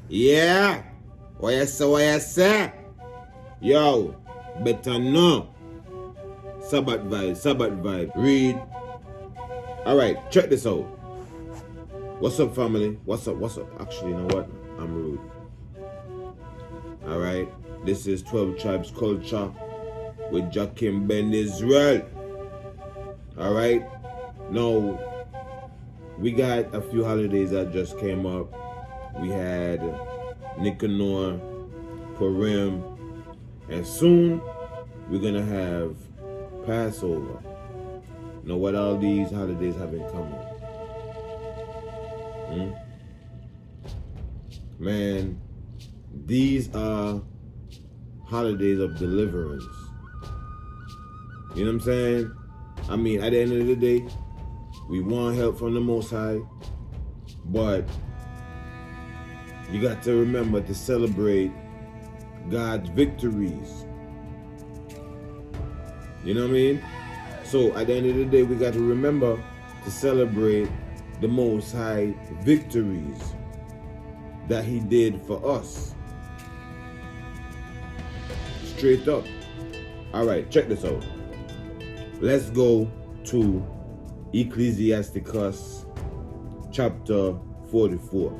Yeah. What you say, what you say? Yo, better know. Sabbath vibe. Read. Alright, check this out. What's up, family? What's up? Actually, you know what? I'm rude. Alright, this is 12 Tribes Culture with Jakim Ben Israel. Alright, now we got a few holidays that just came up. We had Nicanor, Purim, and soon we're gonna have Passover. Now, what all these holidays have in common? Man, these are holidays of deliverance. You know what I'm saying? I mean, at the end of the day, we want help from the Most High, but you got to remember to celebrate God's victories. You know what I mean? So at the end of the day, we got to remember to celebrate the Most High victories that He did for us. Straight up. Alright, check this out. Let's go to Ecclesiasticus chapter 44.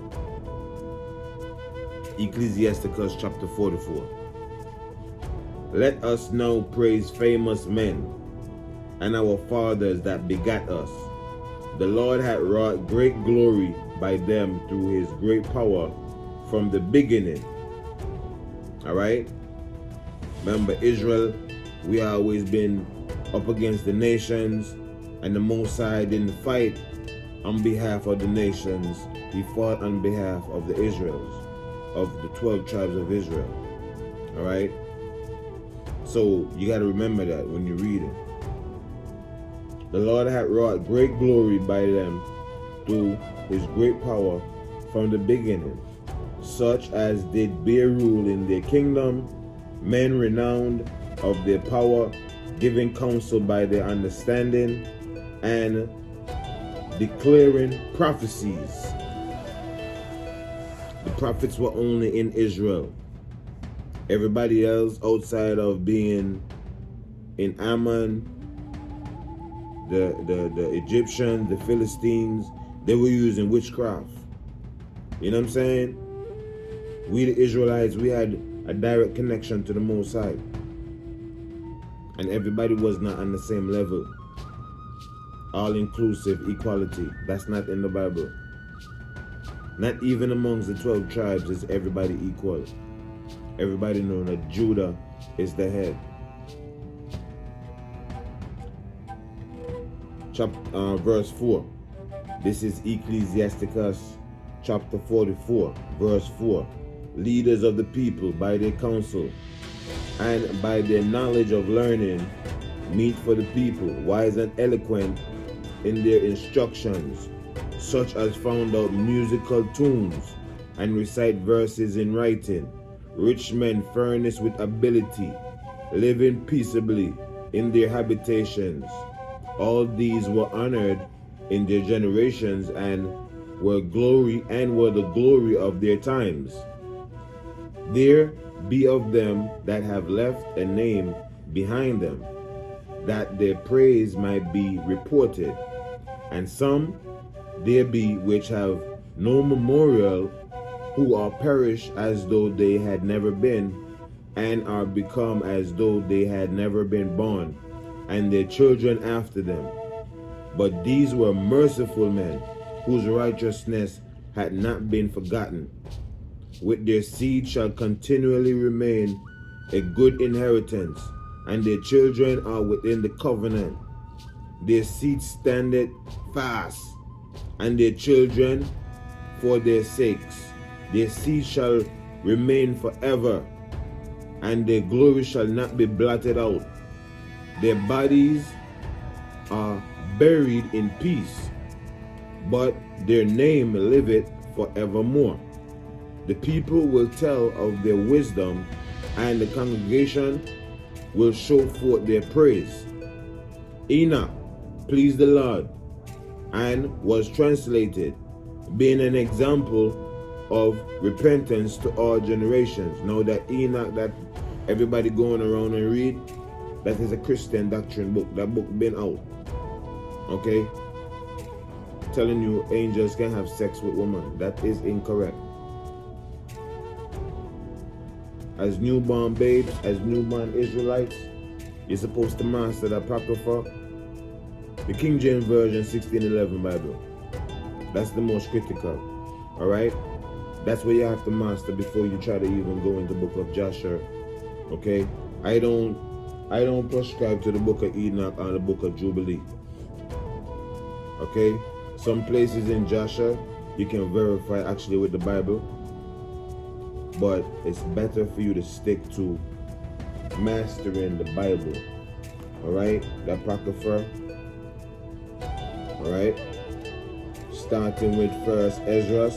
Ecclesiasticus chapter 44. Let us now praise famous men and our fathers that begat us. The Lord had wrought great glory by them through His great power from the beginning. Alright? Remember, Israel, we always been up against the nations, and the Most High didn't fight on behalf of the nations. He fought on behalf of the Israels, of the 12 tribes of Israel. Alright? So you got to remember that when you read it. The Lord had wrought great glory by them through His great power from the beginning, such as did bear rule in their kingdom, men renowned of their power, giving counsel by their understanding, and declaring prophecies. The prophets were only in Israel. Everybody else outside of being in Ammon, the Egyptians, the Philistines, they were using witchcraft. You know what I'm saying? We the Israelites, we had a direct connection to the Most High. And everybody was not on the same level. All-inclusive equality. That's not in the Bible. Not even amongst the 12 tribes is everybody equal. Everybody know that Judah is the head. Verse 4. This is Ecclesiasticus chapter 44, verse 4. Leaders of the people by their counsel and by their knowledge of learning meet for the people, wise and eloquent in their instructions, such as found out musical tunes and recite verses in writing. Rich men furnished with ability, living peaceably in their habitations. All these were honored in their generations and were the glory of their times. There be of them that have left a name behind them, that their praise might be reported. And some there be which have no memorial, who are perished as though they had never been, and are become as though they had never been born, and their children after them. But these were merciful men, whose righteousness had not been forgotten. With their seed shall continually remain a good inheritance, and their children are within the covenant. Their seed standeth fast, and their children for their sakes. Their seed shall remain forever, and their glory shall not be blotted out. Their bodies are buried in peace, but their name liveth forevermore. The people will tell of their wisdom, and the congregation will show forth their praise. Enoch pleased the Lord, and was translated, being an example of repentance to all generations. Now that Enoch that everybody going around and read, that is a Christian doctrine book. That book been out. Okay? Telling you angels can have sex with women. That is incorrect. As newborn babes, as newborn Israelites, you're supposed to master the Apocrypha, the King James Version 1611 Bible. That's the most critical. Alright? That's what you have to master before you try to even go into the book of Joshua. Okay? I don't prescribe to the book of Enoch or the book of Jubilee. Okay? Some places in Joshua you can verify actually with the Bible, but it's better for you to stick to mastering the Bible. Alright? The Apocrypha. Alright? Starting with first Ezra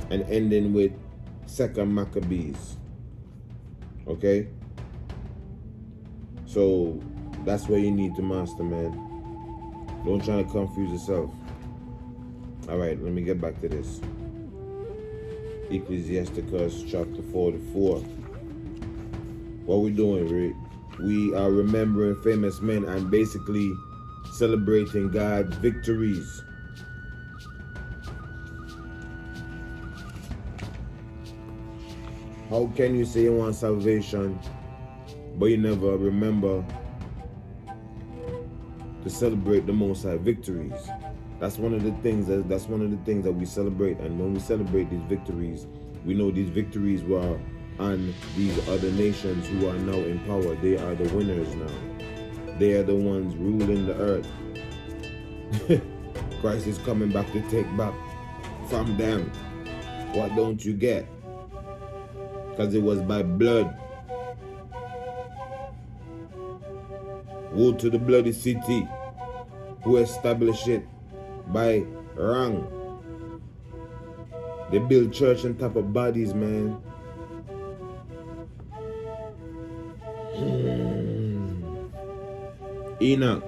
and ending with second Maccabees. Okay? So that's what you need to master, man. Don't try to confuse yourself. Alright, let me get back to this. Ecclesiasticus chapter 44. What we doing, Rick? We are remembering famous men and basically celebrating God's victories. How can you say you want salvation, but you never remember to celebrate the Most High victories? That's one of the things that we celebrate. And when we celebrate these victories, we know these victories were on these other nations who are now in power. They are the winners now. They are the ones ruling the earth. Christ is coming back to take back from them what don't you get? Because it was by blood. Woe to the bloody city who established it by wrong. They build church on top of bodies, man. Enoch,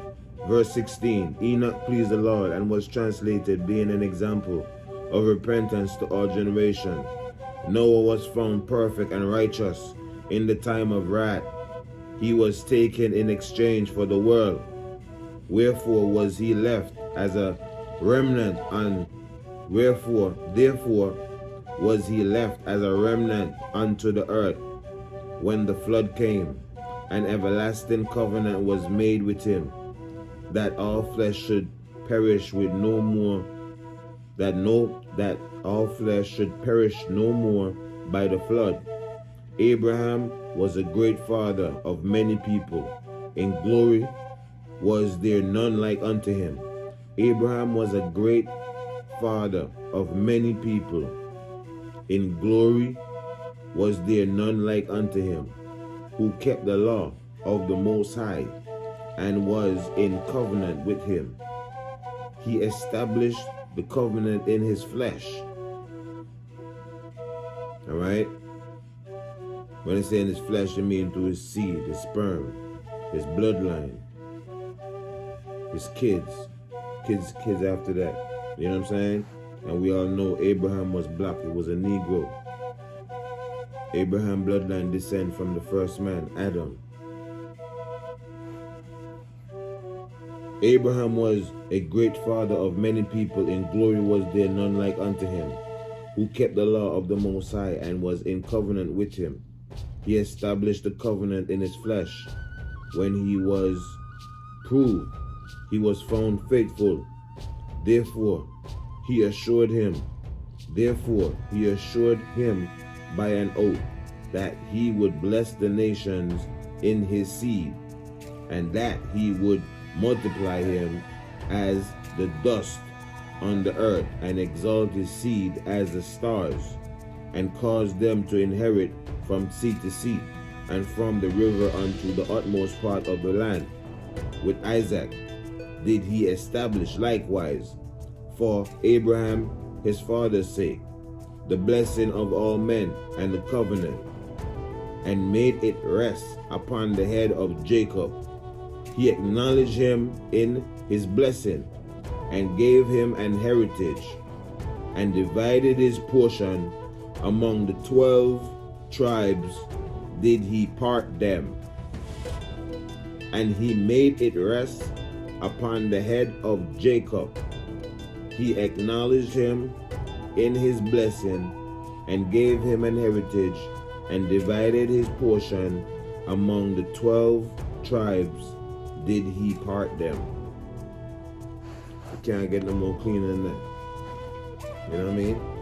verse 16. Enoch pleased the Lord and was translated, being an example of repentance to all generation. Noah was found perfect and righteous in the time of wrath. He was taken in exchange for the world. Wherefore was he left as a remnant therefore was he left as a remnant unto the earth when the flood came. An everlasting covenant was made with him, that all flesh should perish with no more, that all flesh should perish no more by the flood. Abraham was a great father of many people. In glory was there none like unto him. Abraham was a great father of many people. In glory was there none like unto him, who kept the law of the Most High, and was in covenant with him. He established the covenant in his flesh. Alright? When I say in his flesh, I mean through his seed, his sperm, his bloodline, his kids after that. You know what I'm saying? And we all know Abraham was black. He was a Negro. Abraham bloodline descend from the first man, Adam. Abraham was a great father of many people. In glory was there none like unto him, who kept the law of the Most High, and was in covenant with him. He established the covenant in his flesh. When he was proved, he was found faithful. Therefore he assured him by an oath that he would bless the nations in his seed, and that he would multiply him as the dust on the earth, and exalt his seed as the stars, and cause them to inherit from sea to sea, and from the river unto the utmost part of the land. With Isaac did he establish likewise, for Abraham his father's sake, the blessing of all men and the covenant, and made it rest upon the head of Jacob. He acknowledged him in his blessing, and gave him an heritage and divided his portion among the 12 tribes did he part them. And he made it rest upon the head of Jacob. He acknowledged him in his blessing, and gave him an heritage, and divided his portion among the 12 tribes did he part them. You can't get no more clean than that. You know what I mean?